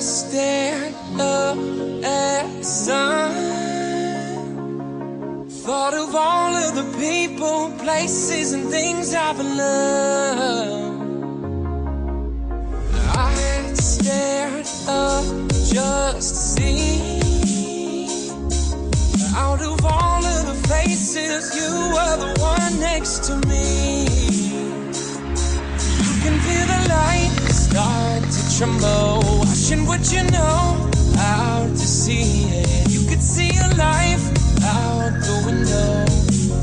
stared up at the sun, thought of all of the people, places, and things I've loved. I stared up just to see, out of all of the faces, you were the one next to me. You can feel the light start to tremble, watching what you know out to sea. Yeah, you could see a life out the window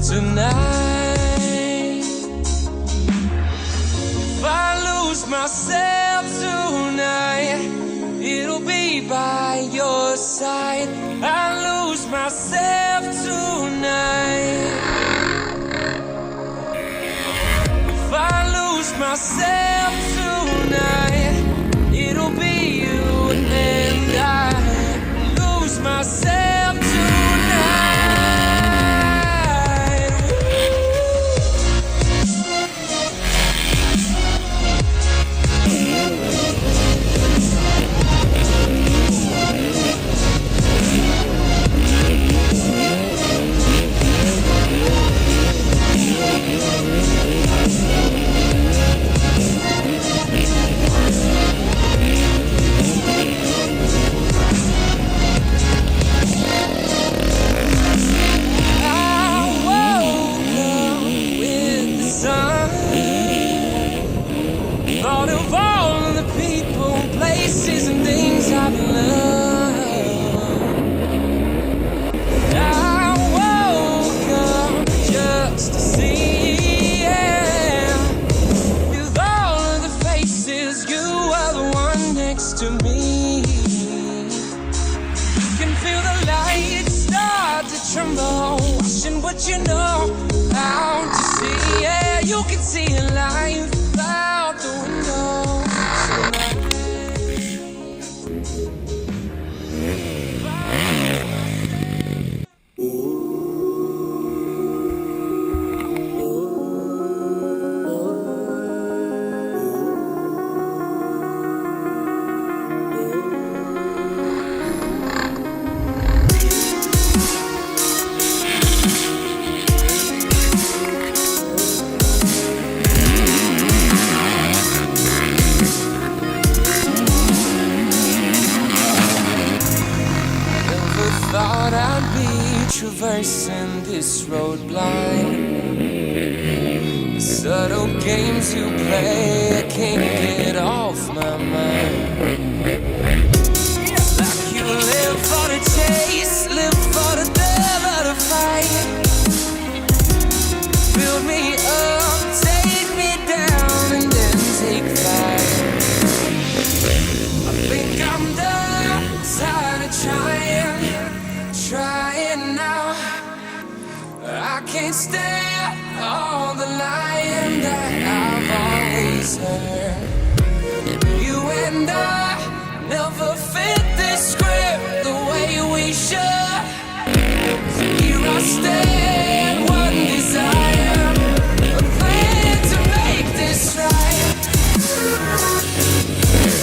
tonight. If I lose myself tonight, it'll be by your side. I lose myself tonight. If I lose myself tonight, it'll be you and I. Lose myself tonight. Thought of all of the people, places, and things I've loved. I woke up just to see, yeah, with all of the faces, you are the one next to me. You can feel the light start to tremble, watching what you know out to sea. Yeah, you can see a life out the window tonight. Thought I'd be traversing this road blind. The subtle games you play, I can't get off my mind. Like you live for the chase, live for the thrill of the fight. Build me up, take me down, and then take flight. I think I'm done, tired of trying now. I can't stand all the lying that I've always heard. You and I never fit this script the way we should. So here I stand, one desire, a plan to make this right.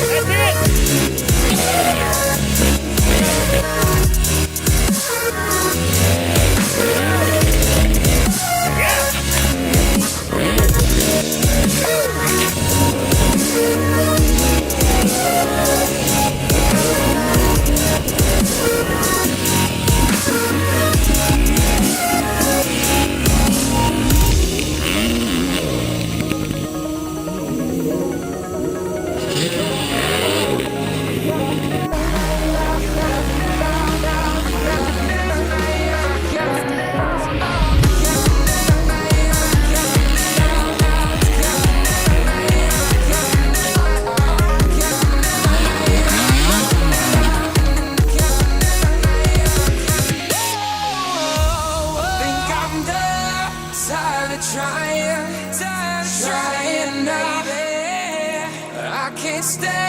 That's it. Trying now, baby. I can't stand